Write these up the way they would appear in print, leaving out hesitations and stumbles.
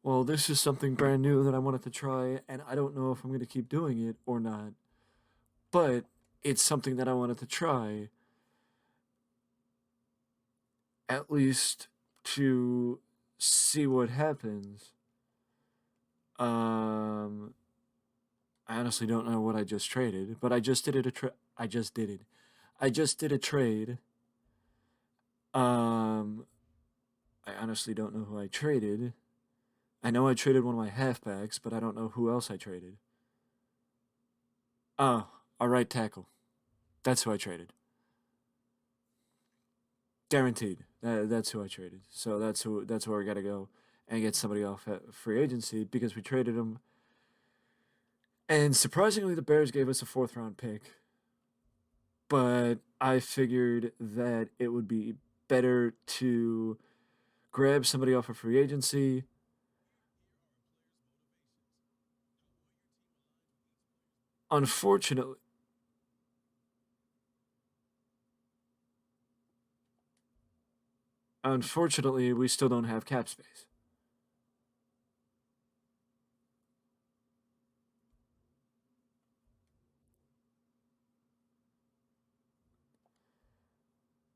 Well, this is something brand new that I wanted to try, and I don't know if I'm going to keep doing it or not, but it's something that I wanted to try, at least to see what happens. Um, I honestly don't know what I just traded, but I just did it I just did it. I just did a trade. Um, I honestly don't know who I traded. I know I traded one of my halfbacks, but I don't know who else I traded. Oh, a right tackle. That's who I traded. Guaranteed. That's who I traded. So that's where I got to go and get somebody off at free agency because we traded him. And surprisingly, the Bears gave us a fourth round pick. But I figured that it would be better to grab somebody off of free agency. Unfortunately, unfortunately, we still don't have cap space.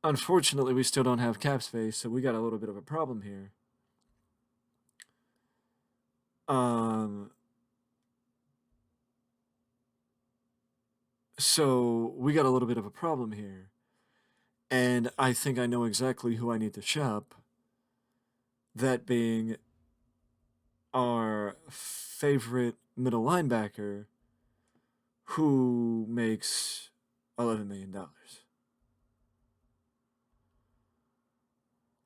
Unfortunately, we still don't have cap space, so we got a little bit of a problem here. Um, so we got a little bit of a problem here, and I think I know exactly who I need to shop. That being our favorite middle linebacker, who makes $11 million.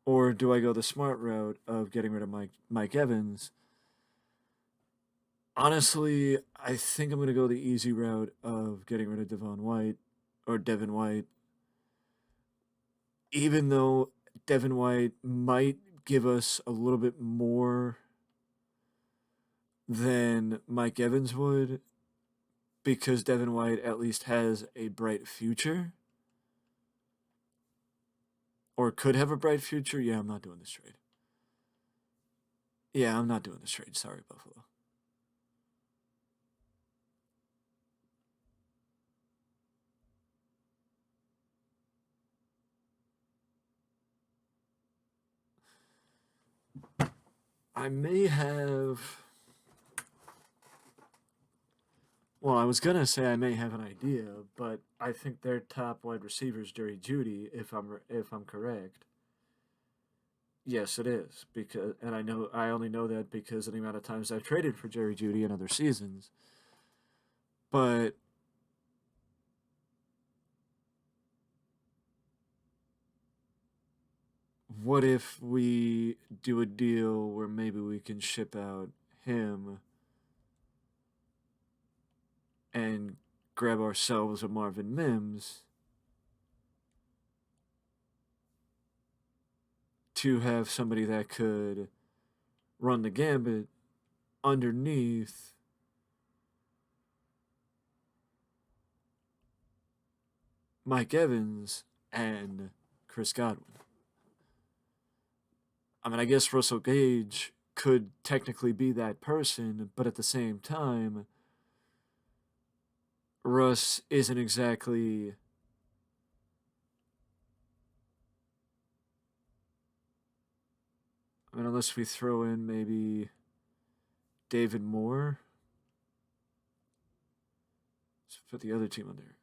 Or do I go the smart route of getting rid of Mike Evans? Honestly, I think I'm going to go the easy route of getting rid of Devon White or Devin White, even though Devin White might give us a little bit more than Mike Evans would, because Devin White at least has a bright future or could have a bright future. Yeah, I'm not doing this trade. Yeah, I'm not doing this trade. Sorry, Buffalo. I may have. Well, I was gonna say I may have an idea, but I think their top wide receiver is Jerry Judy. If I'm correct, yes, it is because, and I only know that because of the amount of times I've traded for Jerry Judy in other seasons. But what if we do a deal where maybe we can ship out him and grab ourselves a Marvin Mims to have somebody that could run the gambit underneath Mike Evans and Chris Godwin. I mean, I guess Russell Gage could technically be that person, but at the same time, Russ isn't exactly. I mean, unless we throw in maybe David Moore. Let's put the other team on there.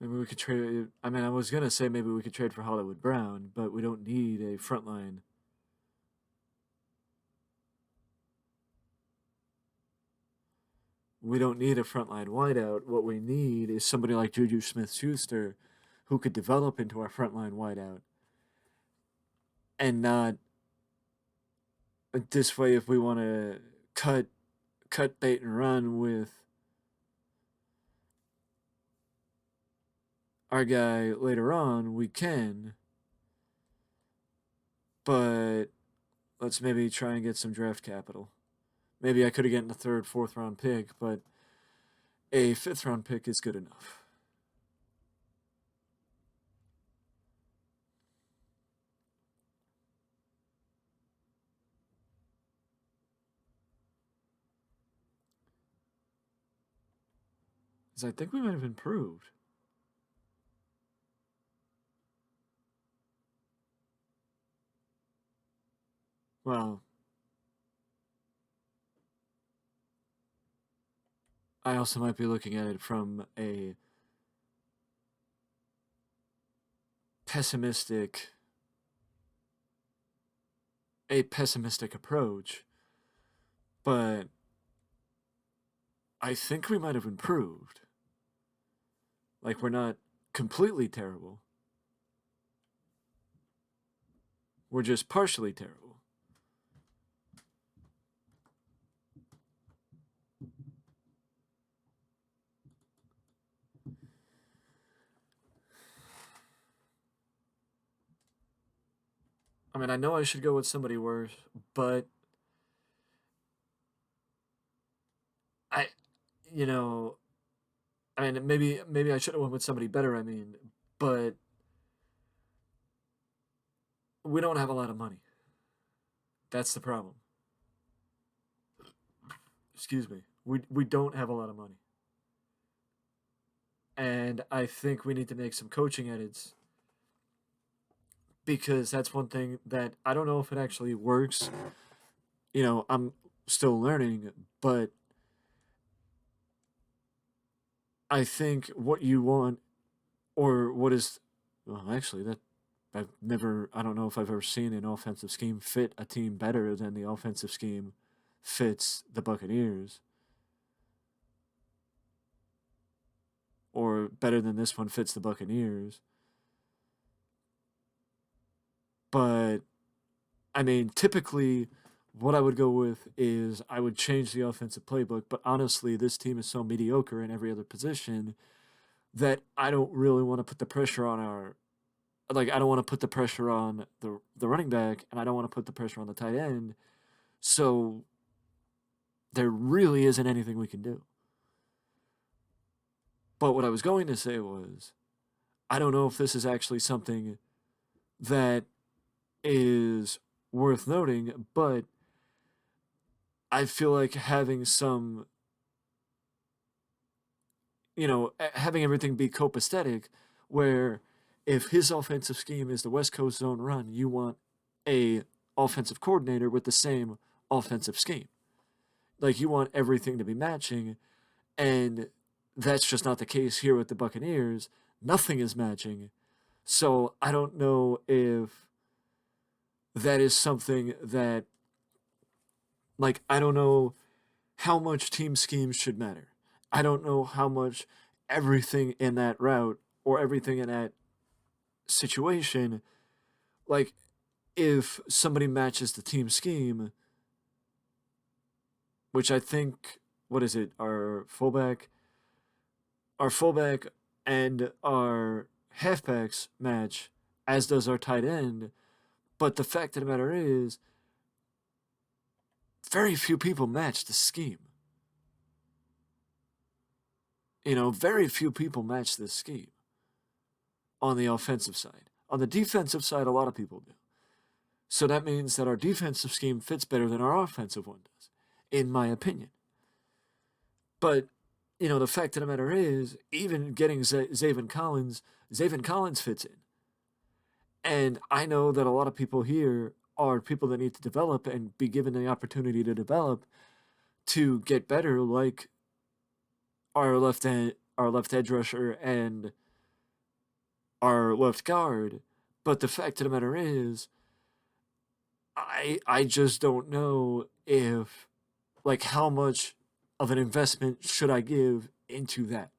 Maybe we could trade. I mean, I was gonna say maybe we could trade for Hollywood Brown, but we don't need a frontline. We don't need a frontline wideout. What we need is somebody like Juju Smith-Schuster, who could develop into our frontline wideout, and not this way, if we want to cut bait and run with our guy later on, we can. But let's maybe try and get some draft capital. Maybe I could have gotten a third, fourth round pick, but a fifth round pick is good enough. 'Cause I think we might have improved. Well, I also might be looking at it from pessimistic a pessimistic approach, but I think we might have improved. Like, we're not completely terrible. We're just partially terrible. I mean, I know I should go with somebody worse, but I, you know, I mean, maybe I should have went with somebody better. I mean, but we don't have a lot of money. That's the problem. Excuse me. We don't have a lot of money, and I think we need to make some coaching edits because that's one thing that I don't know if it actually works. I'm still learning, but I think what you want or what is well, actually that I don't know if I've ever seen an offensive scheme fit a team better than the offensive scheme fits the Buccaneers, or better than this one fits the Buccaneers. But I mean, typically what I would go with is I would change the offensive playbook, but honestly, this team is so mediocre in every other position that I don't really want to put the pressure on our like I don't want to put the pressure on the running back and I don't want to put the pressure on the tight end. So there really isn't anything we can do. But what I was going to say was I don't know if this is actually something that is worth noting, but I feel like having some, having everything be copacetic, where if his offensive scheme is the West Coast zone run, you want a offensive coordinator with the same offensive scheme. Like you want everything to be matching, and that's just not the case here with the Buccaneers. Nothing is matching. So I don't know if that is something that, like, I don't know how much team schemes should matter. I don't know how much everything in that route or everything in that situation, like, if somebody matches the team scheme, which I think, what is it, our fullback and our halfbacks match, as does our tight end. But the fact of the matter is, very few people match the scheme. Very few people match this scheme on the offensive side. On the defensive side, a lot of people do. So that means that our defensive scheme fits better than our offensive one does, in my opinion. But, the fact of the matter is, even getting Zaven Collins fits in. And I know that a lot of people here are people that need to develop and be given the opportunity to develop to get better, like our left edge rusher and our left guard. But the fact of the matter is, I just don't know if, like, how much of an investment should I give into that.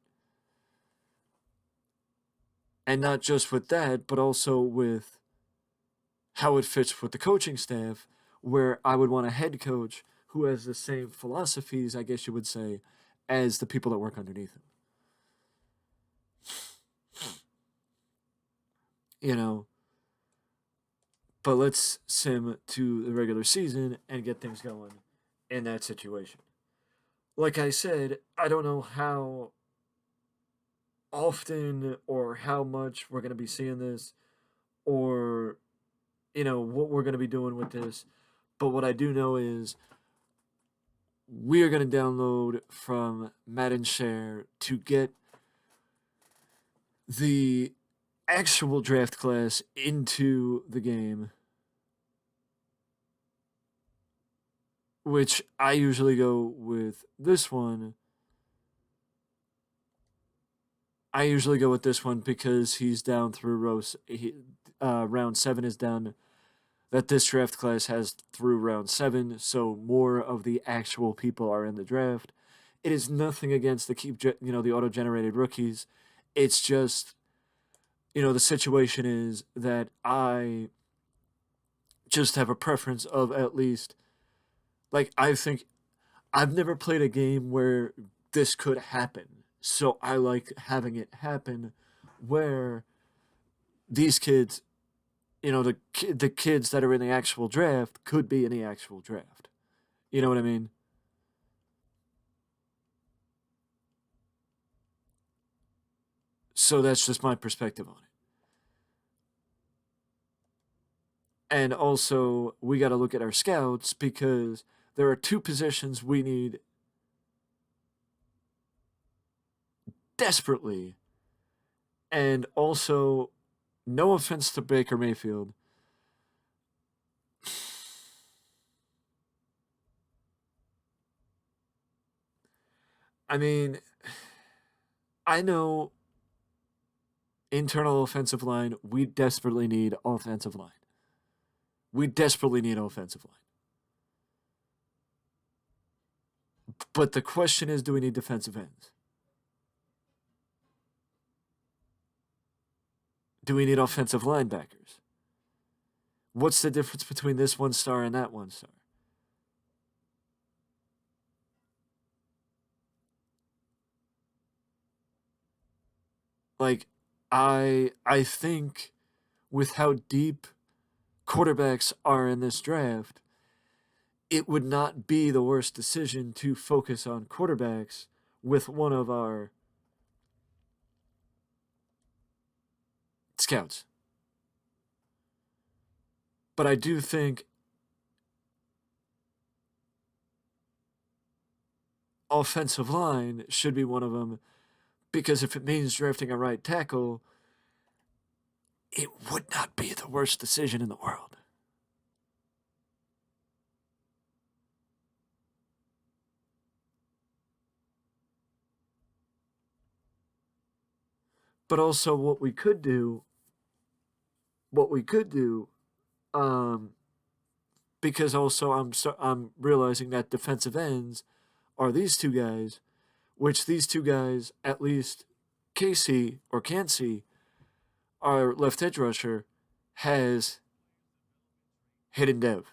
And not just with that, but also with how it fits with the coaching staff, where I would want a head coach who has the same philosophies, I guess you would say, as the people that work underneath him. You know, but let's sim to the regular season and get things going in that situation. Like I said, I don't know how often or how much we're going to be seeing this or, what we're going to be doing with this. But what I do know is we are going to download from Madden Share to get the actual draft class into the game, which I usually go with this one. I usually go with this one because he's down through round 7 is down. That this draft class has through round 7, so more of the actual people are in the draft. It is nothing against the auto-generated rookies. It's just, the situation is that I just have a preference of at least, like, I think I've never played a game where this could happen. So I like having it happen where these kids, the kids that are in the actual draft could be in the actual draft. You know what I mean? So that's just my perspective on it. And also, we got to look at our scouts because there are two positions we need desperately. And also, no offense to Baker Mayfield. I mean, I know internal offensive line, we desperately need offensive line. We desperately need offensive line. But the question is, do we need defensive ends? Do we need offensive linebackers? What's the difference between this one star and that one star? Like, I think with how deep quarterbacks are in this draft, it would not be the worst decision to focus on quarterbacks with one of our scouts. But I do think offensive line should be one of them because if it means drafting a right tackle, it would not be the worst decision in the world. But also, what we could do, um, because also I'm realizing that defensive ends are these two guys, which these two guys, at least Casey or Cansey, our left edge rusher, has hidden dev.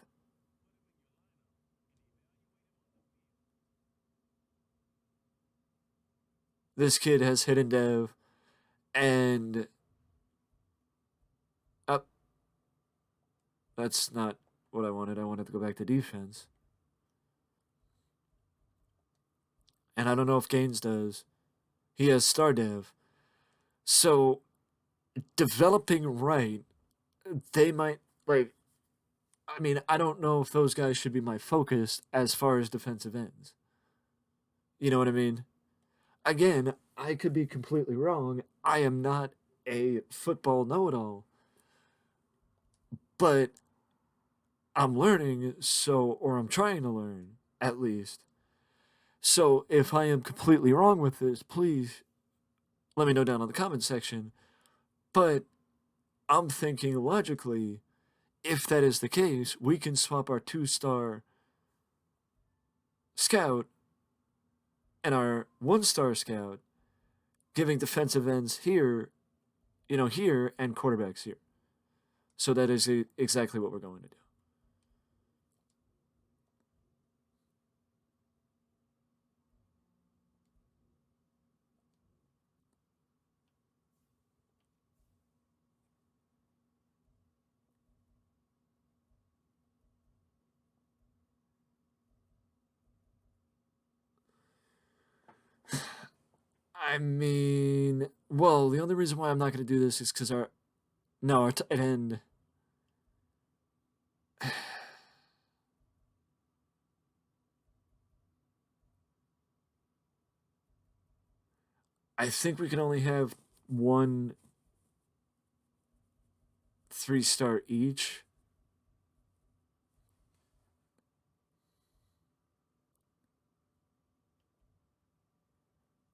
This kid has hidden dev, and up. That's not what I wanted. I wanted to go back to defense, and I don't know if Gaines does. He has star dev, so developing right, they might like. I mean, I don't know if those guys should be my focus as far as defensive ends. You know what I mean? Again, I could be completely wrong. I am not a football know it all, but I'm learning, or I'm trying to learn at least. So if I am completely wrong with this, please let me know down in the comment section. But I'm thinking logically, if that is the case, we can swap our 2-star scout and our 1-star scout, giving defensive ends here, here, and quarterbacks here. So that is exactly what we're going to do. I mean, well, the only reason why I'm not going to do this is because our no, our tight end. I think we can only have one 3-star each.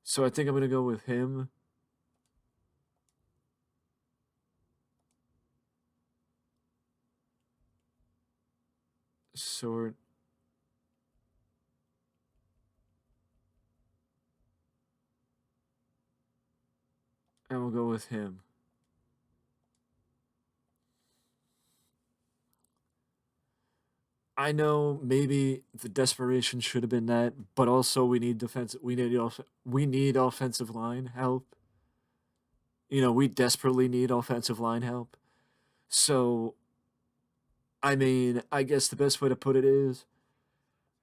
So I think I'm going to go with him. Sort. And we'll go with him. I know maybe the desperation should have been that, but also we need defense. We need offensive line help. We desperately need offensive line help. So, I mean, I guess the best way to put it is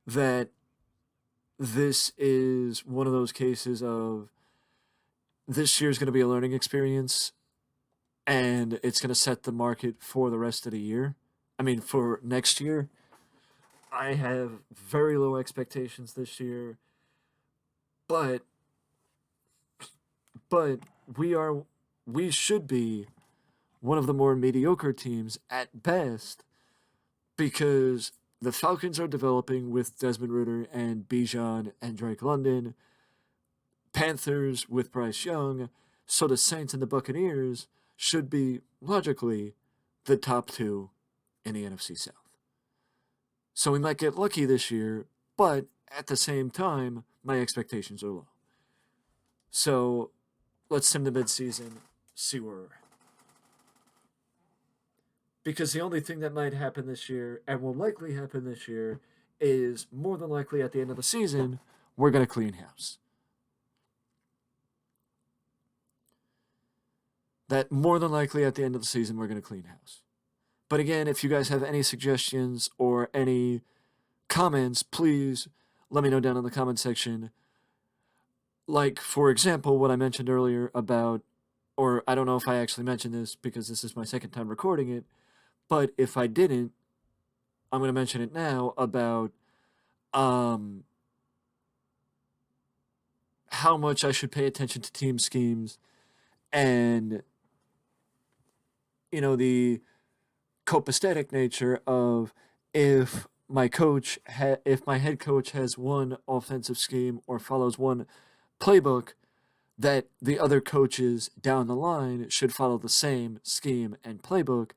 that this is one of those cases of this year's going to be a learning experience and it's going to set the market for the rest of the year. I mean, for next year. I have very low expectations this year, but but we should be one of the more mediocre teams at best because the Falcons are developing with Desmond Ritter and Bijan and Drake London, Panthers with Bryce Young, so the Saints and the Buccaneers should be logically the top two in the NFC South. So we might get lucky this year, but at the same time, my expectations are low. So let's sim the midseason, see where we're at. Because the only thing that might happen this year, and will likely happen this year, is more than likely at the end of the season, we're going to clean house. That more than likely at the end of the season, we're going to clean house. But again, if you guys have any suggestions or any comments, please let me know down in the comment section. Like, for example, what I mentioned earlier about, or I don't know if I actually mentioned this because this is my second time recording it, but if I didn't, I'm going to mention it now about how much I should pay attention to team schemes and, the copacetic nature of if if my head coach has one offensive scheme or follows one playbook, that the other coaches down the line should follow the same scheme and playbook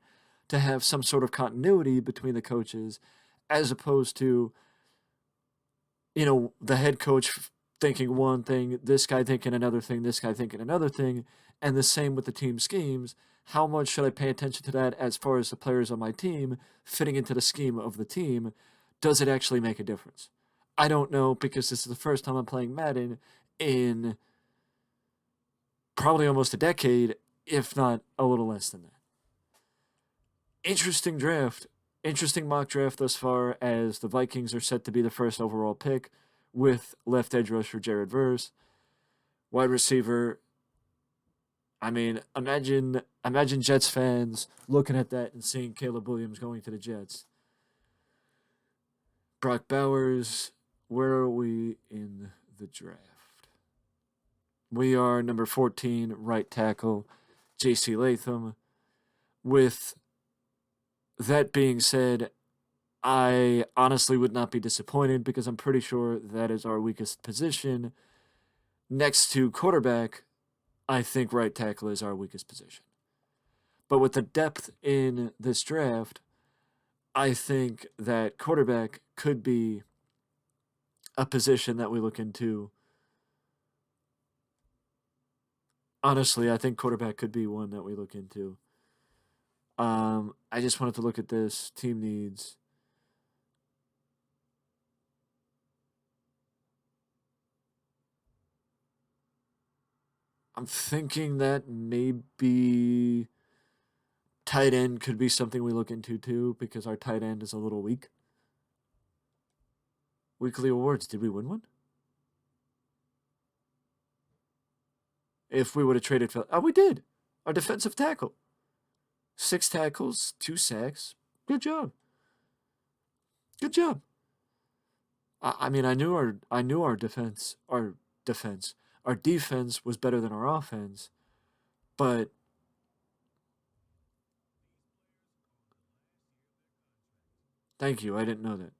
to have some sort of continuity between the coaches, as opposed to, the head coach thinking one thing, this guy thinking another thing, this guy thinking another thing, and the same with the team schemes. How much should I pay attention to that as far as the players on my team fitting into the scheme of the team? Does it actually make a difference? I don't know because this is the first time I'm playing Madden in probably almost a decade, if not a little less than that. Interesting draft. Interesting mock draft thus far, as the Vikings are set to be the first overall pick with left edge rusher Jared Verse. Wide receiver, I mean, imagine Jets fans looking at that and seeing Caleb Williams going to the Jets. Brock Bowers, where are we in the draft? We are number 14, right tackle, J.C. Latham. With that being said, I honestly would not be disappointed because I'm pretty sure that is our weakest position. Next to quarterback, I think right tackle is our weakest position. But with the depth in this draft, I think that quarterback could be a position that we look into. Honestly, I think quarterback could be one that we look into. I just wanted to look at this team needs. I'm thinking that maybe tight end could be something we look into too, because our tight end is a little weak. Weekly awards, did we win one? if we would have traded for. Oh, we did. Our defensive tackle. 6 tackles, 2 sacks. Good job. Good job. I mean, I knew our our defense was better than our offense, but thank you. I didn't know that.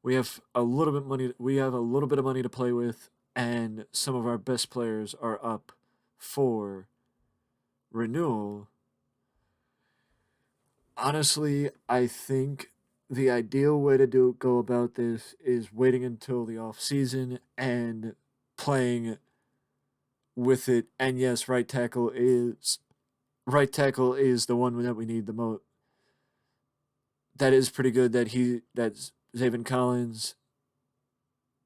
We have a little bit money. We have a little bit of money to play with, and some of our best players are up for renewal. Honestly, I think the ideal way to go about this is waiting until the off season and playing with it. And yes, right tackle is the one that we need the most. That is pretty good. That's Zaven Collins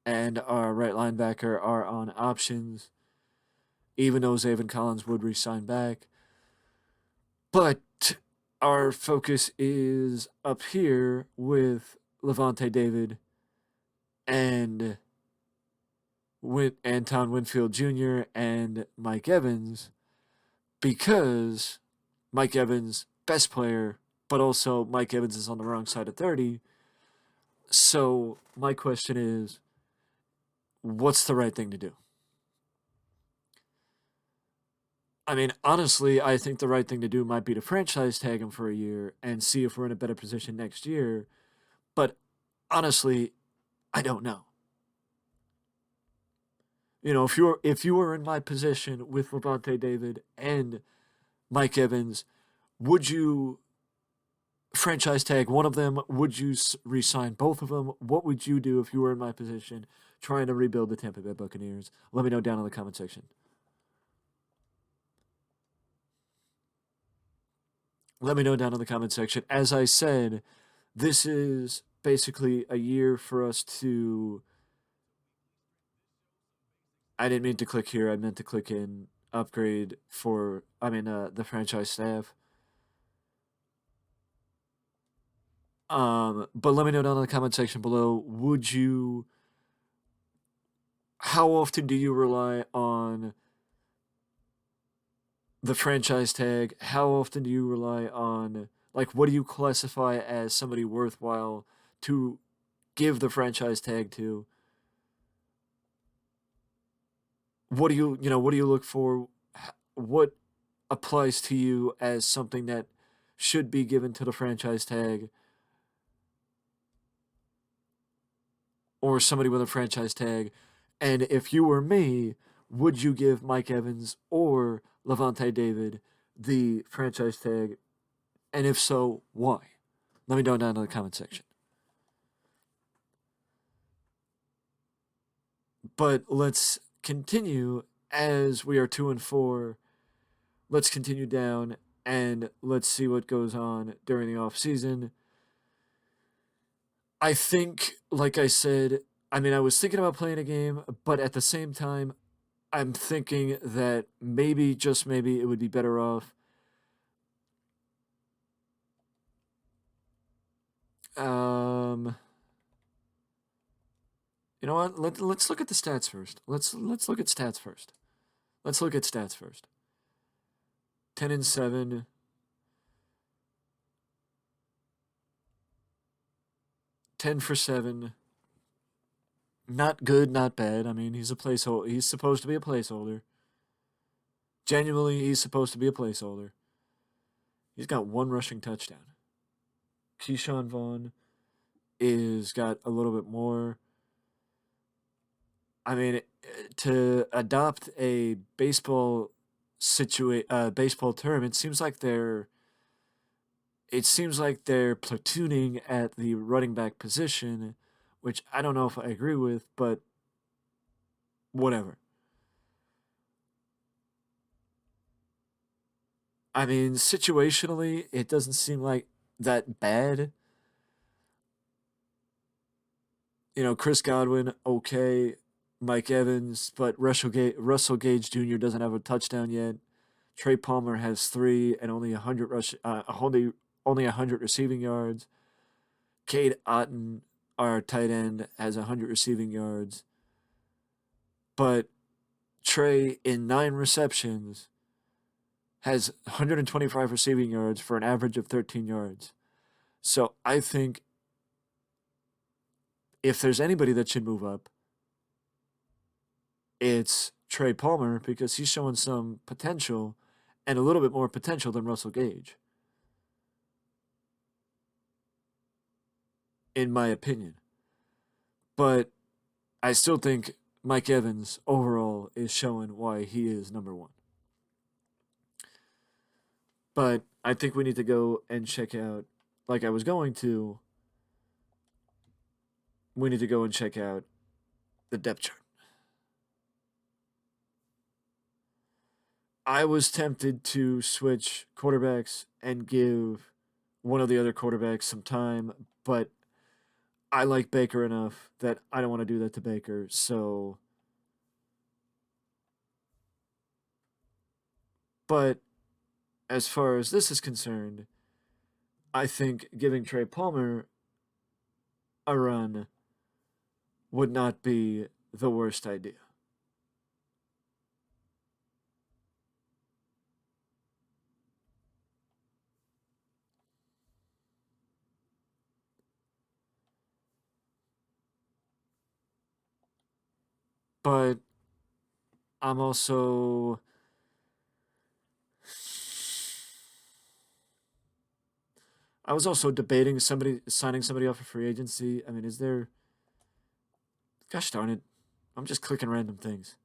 and our right linebacker are on options, even though Zaven Collins would resign back. But our focus is up here with Levante David and Anton Winfield Jr. and Mike Evans, because Mike Evans, best player, but also Mike Evans is on the wrong side of 30. So my question is, what's the right thing to do? I mean, honestly, I think the right thing to do might be to franchise tag him for a year and see if we're in a better position next year. But honestly, I don't know. If you were in my position with Levante David and Mike Evans, would you franchise tag one of them? Would you re-sign both of them? What would you do if you were in my position trying to rebuild the Tampa Bay Buccaneers? Let me know down in the comment section. Let me know down in the comment section. As I said, this is basically a year for us to. I didn't mean to click here. I meant to click in upgrade for. The franchise staff. But let me know down in the comment section below. Would you? How often do you rely on the franchise tag? How often do you rely on, like, what do you classify as somebody worthwhile to give the franchise tag to? What do you look for? What applies to you as something that should be given to the franchise tag, or somebody with a franchise tag? And if you were me, would you give Mike Evans or Levante David the franchise tag? And if so, why? Let me know down in the comment section. But let's continue as we are 2-4. Let's continue down and let's see what goes on during the off season. I think, like I said, I was thinking about playing a game, but at the same time, I'm thinking that maybe, just maybe, it would be better off. You know what? Let's look at the stats first. Let's look at stats first. Let's look at stats first. 10-7. 10 for 7. Not good, not bad. I mean, he's a placeholder. He's supposed to be a placeholder. Genuinely, he's supposed to be a placeholder. He's got 1 rushing touchdown. Keyshawn Vaughn is got a little bit more. I mean, to adopt a baseball term, it seems like they're platooning at the running back position, which I don't know if I agree with, but whatever. I mean, situationally, it doesn't seem like that bad. Chris Godwin, okay. Mike Evans, but Russell Gage Jr. doesn't have a touchdown yet. Trey Palmer has 3 and only 100 receiving yards. Cade Otton, our tight end, has 100 receiving yards. But Trey, in 9 receptions, has 125 receiving yards for an average of 13 yards. So I think if there's anybody that should move up, it's Trey Palmer because he's showing some potential and a little bit more potential than Russell Gage, in my opinion. But I still think Mike Evans overall is showing why he is number one. But I think we need to go and check out, like I was going to, we need to go and check out the depth chart. I was tempted to switch quarterbacks and give one of the other quarterbacks some time, but I like Baker enough that I don't want to do that to Baker. So, but as far as this is concerned, I think giving Trey Palmer a run would not be the worst idea. But I'm also I was also debating somebody signing somebody off a free agency. I mean, is there gosh darn it. I'm just clicking random things.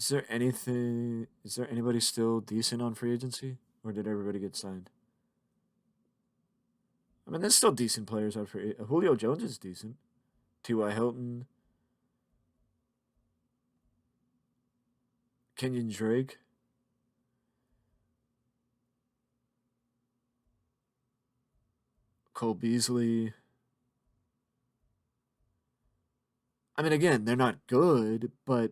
Is there anybody still decent on free agency? Or did everybody get signed? I mean, there's still decent players on free. Julio Jones is decent. T.Y. Hilton, Kenyon Drake, Cole Beasley. I mean, again, they're not good, but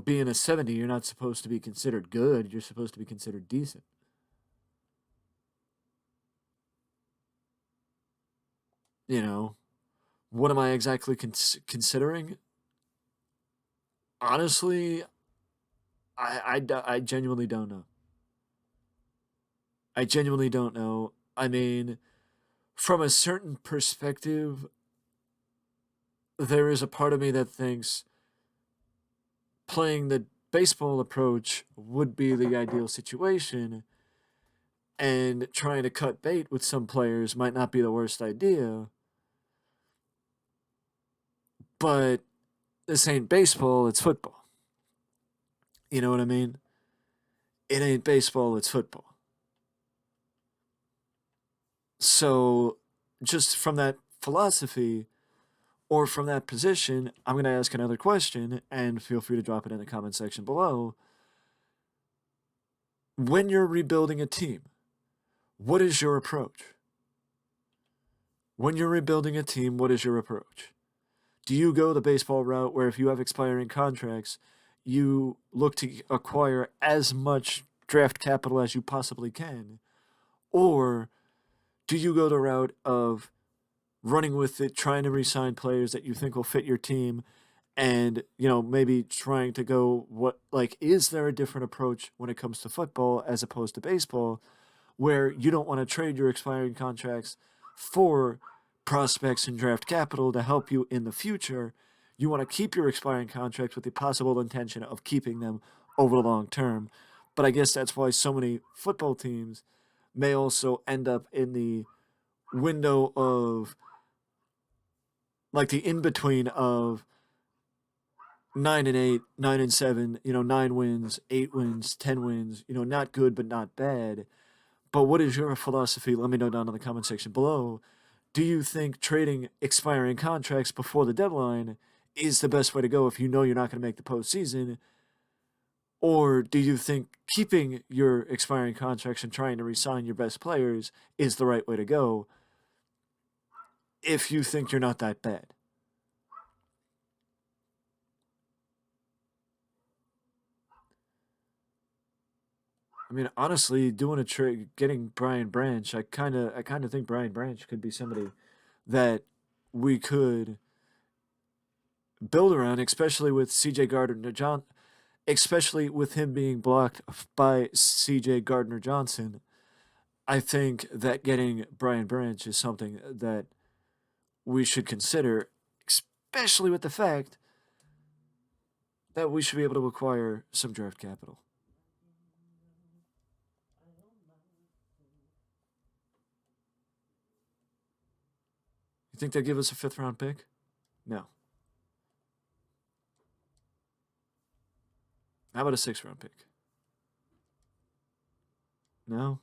being a 70, you're not supposed to be considered good. You're supposed to be considered decent. You know, what am I exactly considering? Honestly, I genuinely don't know. I genuinely don't know. I mean, from a certain perspective, there is a part of me that thinks playing the baseball approach would be the ideal situation, and trying to cut bait with some players might not be the worst idea. But this ain't baseball, it's football. You know what I mean? It ain't baseball, it's football. So, just from that philosophy or from that position, I'm going to ask another question, and feel free to drop it in the comment section below. When you're rebuilding a team, what is your approach? When you're rebuilding a team, what is your approach? Do you go the baseball route where if you have expiring contracts, you look to acquire as much draft capital as you possibly can? Or do you go the route of running with it, trying to re-sign players that you think will fit your team, and maybe trying to go is there a different approach when it comes to football as opposed to baseball, where you don't want to trade your expiring contracts for prospects and draft capital to help you in the future? You want to keep your expiring contracts with the possible intention of keeping them over the long term. But I guess that's why so many football teams may also end up in the window of the in between of 9-8, 9-7, 9 wins, 8 wins, 10 wins, not good but not bad. But what is your philosophy? Let me know down in the comment section below. Do you think trading expiring contracts before the deadline is the best way to go if you know you're not going to make the postseason? Or do you think keeping your expiring contracts and trying to re-sign your best players is the right way to go if you think you're not that bad? I mean, honestly, doing a trade, getting Brian Branch, I kind of think Brian Branch could be somebody that we could build around, especially with C.J. Gardner John, especially with him being blocked by C.J. Gardner Johnson. I think that getting Brian Branch is something that we should consider, especially with the fact that we should be able to acquire some draft capital. You think they'll give us a fifth round pick? No. How about a sixth round pick? No.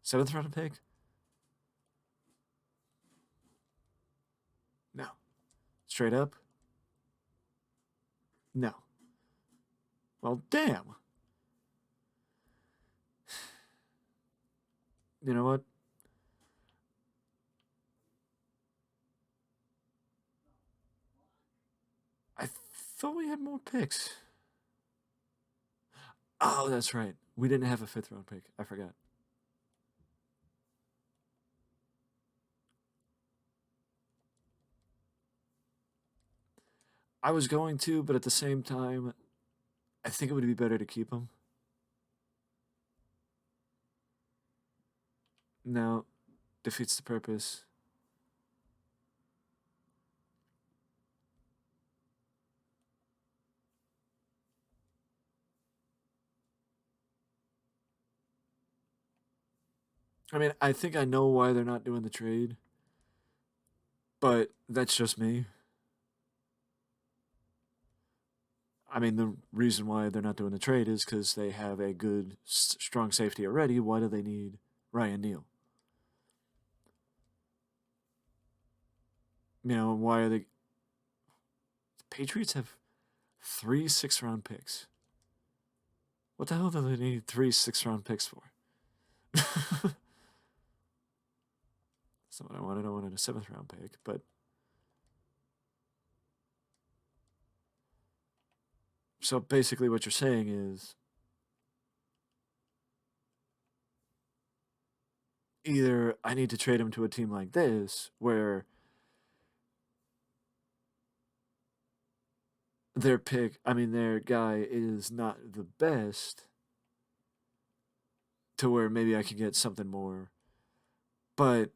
Seventh round pick? No. Straight up? No. Well, damn. You know what? I thought we had more picks. Oh, that's right. We didn't have a fifth round pick. I forgot. I was going to, but at the same time, I think it would be better to keep him. No, defeats the purpose. I mean, I think I know why they're not doing the trade, but that's just me. I mean, the reason why they're not doing the trade is because they have a good, strong safety already. Why do they need Ryan Neal? You know, why are they. The Patriots have 3 6 round picks. What the hell do they need 3 6 round picks for? That's not what I wanted. I wanted a 7th round pick, but. So basically, what you're saying is either I need to trade him to a team like this where their pick, I mean, their guy is not the best, to where maybe I could get something more. But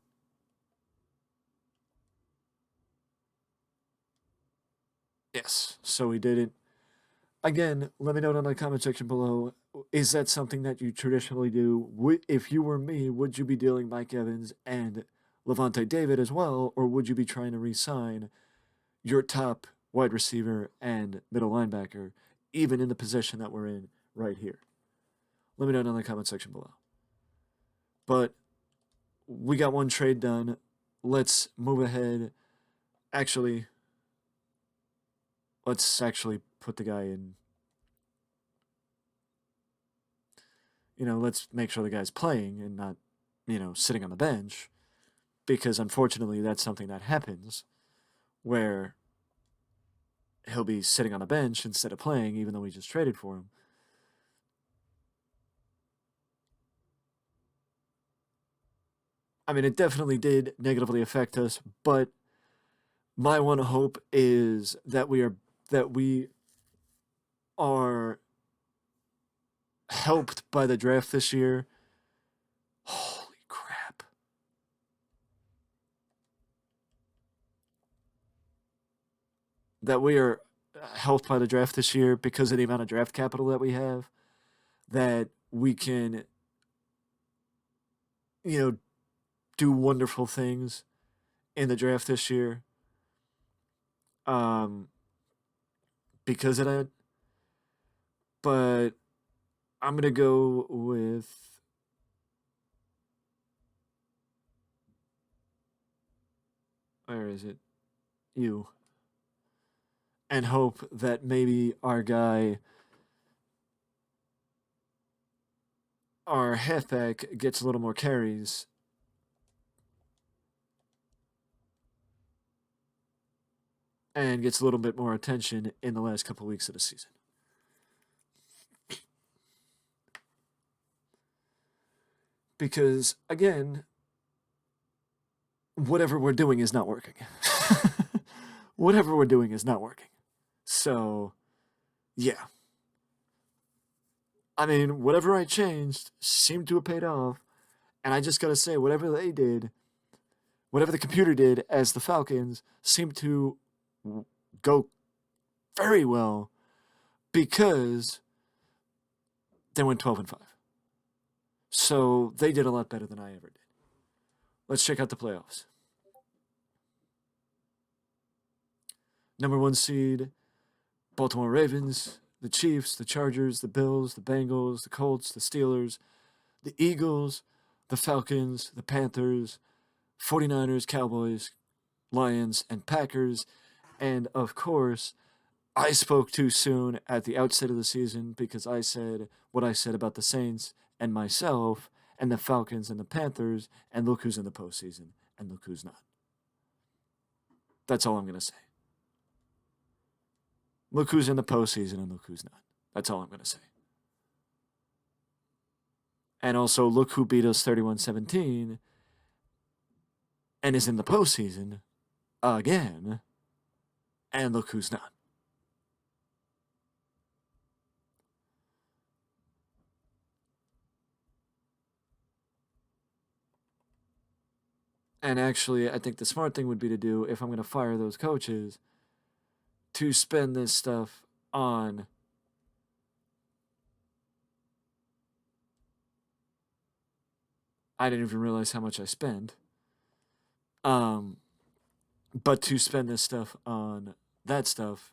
yes, so we did it. Again, let me know down in the comment section below. Is that something that you traditionally do? If you were me, would you be dealing Mike Evans and Levante David as well, or would you be trying to re-sign your top wide receiver and middle linebacker, even in the position that we're in right here? Let me know down in the comment section below. But we got one trade done. Let's move ahead. Actually, let's actually put the guy in. Let's make sure the guy's playing and not, sitting on the bench. Because unfortunately, that's something that happens where he'll be sitting on the bench instead of playing, even though we just traded for him. I mean, it definitely did negatively affect us, but my one hope is that we are helped by the draft this year. Holy crap. That we are helped by the draft this year because of the amount of draft capital that we have, that we can, you know, do wonderful things in the draft this year. Um, because of that. But I'm gonna go with where is it? You. And hope that maybe our halfback, gets a little more carries and gets a little bit more attention in the last couple weeks of the season. Because, again, whatever we're doing is not working. Whatever we're doing is not working. So, yeah. I mean, whatever I changed seemed to have paid off. And I just gotta say, whatever they did, whatever the computer did as the Falcons seemed to go very well because they went 12-5. So they did a lot better than I ever did. Let's check out the playoffs. Number 1 seed, Baltimore Ravens, the Chiefs, the Chargers, the Bills, the Bengals, the Colts, the Steelers, the Eagles, the Falcons, the Panthers, 49ers, Cowboys, Lions, and Packers. And of course, I spoke too soon at the outset of the season because I said what I said about the Saints and myself and the Falcons and the Panthers, and look who's in the postseason and look who's not. That's all I'm going to say. Look who's in the postseason and look who's not. That's all I'm going to say. And also, look who beat us 31-17 and is in the postseason again. And look who's not. And actually, I think the smart thing would be to do, if I'm going to fire those coaches, to spend this stuff on I didn't even realize how much I spend. But to spend this stuff on that stuff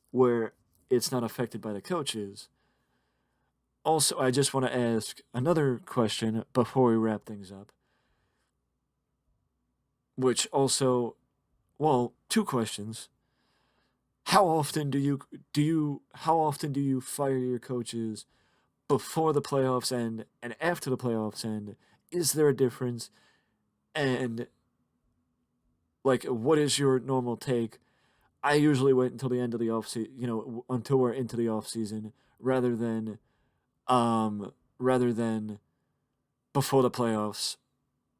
where it's not affected by the coaches. Also, I just want to ask another question before we wrap things up. Which also, well, 2 questions. How often do you fire your coaches before the playoffs end and after the playoffs end? Is there a difference? And like, what is your normal take? I usually wait until the end of the off season, until we're into the off season, rather than before the playoffs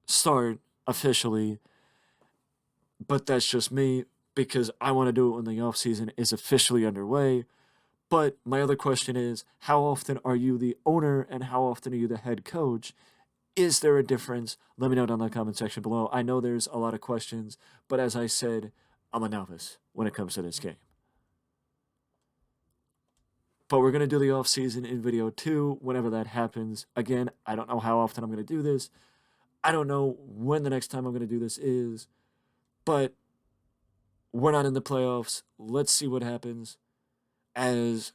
start officially. But that's just me because I want to do it when the off season is officially underway. But my other question is, how often are you the owner and how often are you the head coach? Is there a difference? Let me know down in the comment section below. I know there's a lot of questions, but as I said, I'm a novice when it comes to this game. But we're going to do the off season in video 2 whenever that happens. Again, I don't know how often I'm going to do this. I don't know when the next time I'm going to do this is. But we're not in the playoffs. Let's see what happens as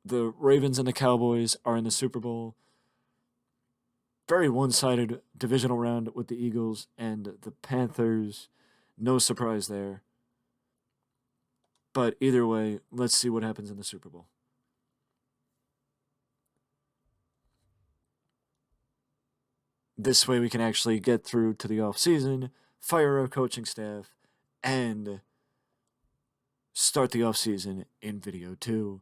the Ravens and the Cowboys are in the Super Bowl. Very one-sided divisional round with the Eagles and the Panthers. No surprise there. But either way, let's see what happens in the Super Bowl. This way we can actually get through to the off-season, fire our coaching staff, and start the offseason in video 2.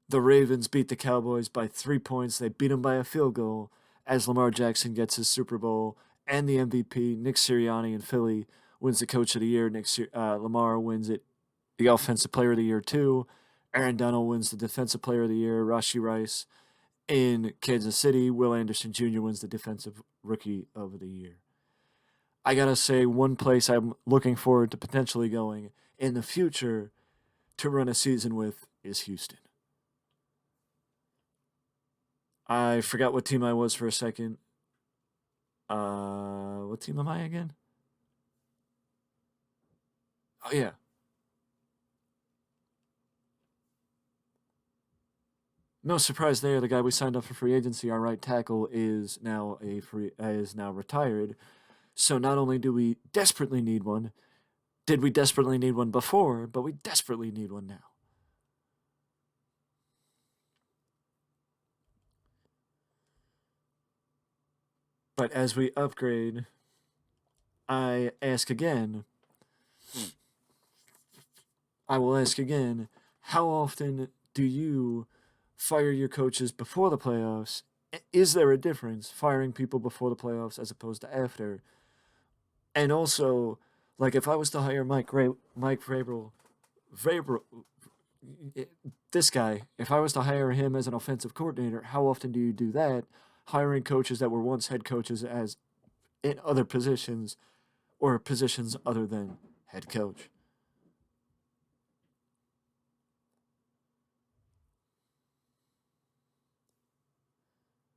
The Ravens beat the Cowboys by 3 points. They beat them by a field goal as Lamar Jackson gets his Super Bowl and the MVP. Nick Sirianni in Philly wins the Coach of the Year. Lamar wins it, the Offensive Player of the Year too. Aaron Donald wins the Defensive Player of the Year. Rashee Rice in Kansas City. Will Anderson Jr. wins the Defensive Rookie of the Year. I gotta say, one place I'm looking forward to potentially going in the future to run a season with is Houston. I forgot what team I was for a second. What team am I again? Oh yeah. No surprise there. The guy we signed up for free agency, our right tackle, is now retired. So not only do we desperately need one, did we desperately need one before, but we desperately need one now. But as we upgrade, I will ask again, how often do you fire your coaches before the playoffs? Is there a difference firing people before the playoffs as opposed to after? And also, like if I was to hire Mike Vrabel, this guy, if I was to hire him as an offensive coordinator, how often do you do that? Hiring coaches that were once head coaches as in other positions or positions other than head coach.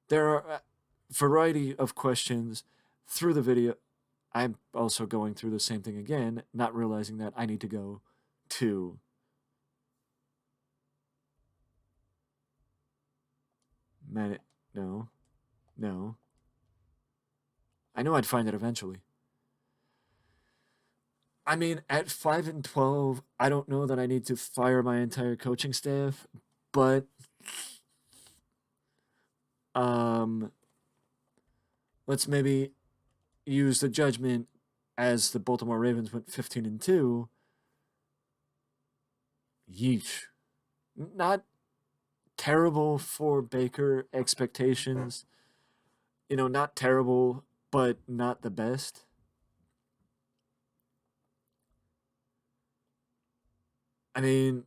There are a variety of questions through the video. I'm also going through the same thing again, not realizing that I need to go to Man. No, no. I know I'd find it eventually. I mean, at 5-12, I don't know that I need to fire my entire coaching staff, but um, let's maybe use the judgment as the Baltimore Ravens went 15-2. Yeesh. Not terrible for Baker expectations. Not terrible, but not the best. I mean,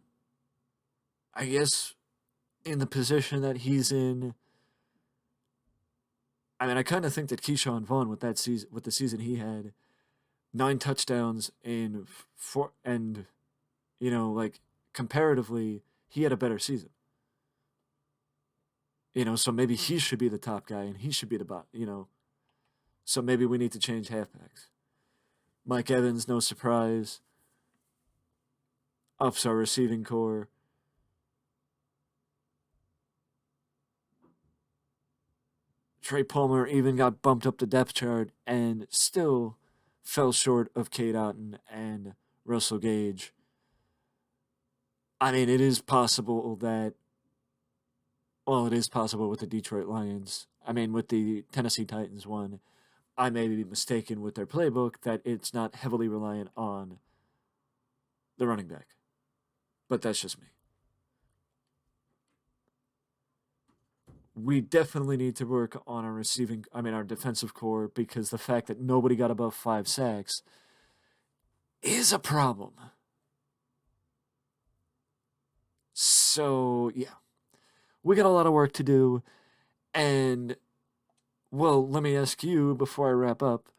I guess in the position that he's in, I mean, I kind of think that Keyshawn Vaughn with that season, with the season he had, 9 touchdowns in four, and like comparatively, he had a better season. So maybe he should be the top guy and he should be the bot. So maybe we need to change halfbacks. Mike Evans, no surprise, ups our receiving core. Trey Palmer even got bumped up the depth chart and still fell short of Kate Otten and Russell Gage. I mean, it is possible that, well, it is possible with the Detroit Lions. I mean, with the Tennessee Titans one, I may be mistaken with their playbook that it's not heavily reliant on the running back. But that's just me. We definitely need to work on our defensive core because the fact that nobody got above 5 sacks is a problem. So, yeah, we got a lot of work to do. And, well, let me ask you before I wrap up,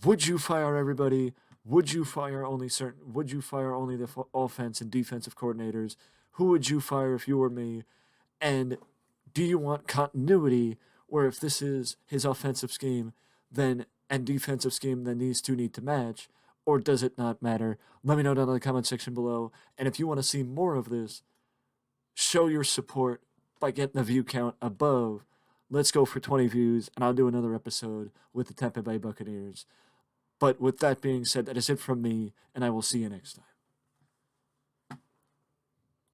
would you fire everybody? Would you fire only the offense and defensive coordinators? Who would you fire if you were me? And do you want continuity where if this is his offensive scheme then and defensive scheme, then these two need to match? Or does it not matter? Let me know down in the comment section below. And if you want to see more of this, show your support by getting the view count above. Let's go for 20 views, and I'll do another episode with the Tampa Bay Buccaneers. But with that being said, that is it from me, and I will see you next time.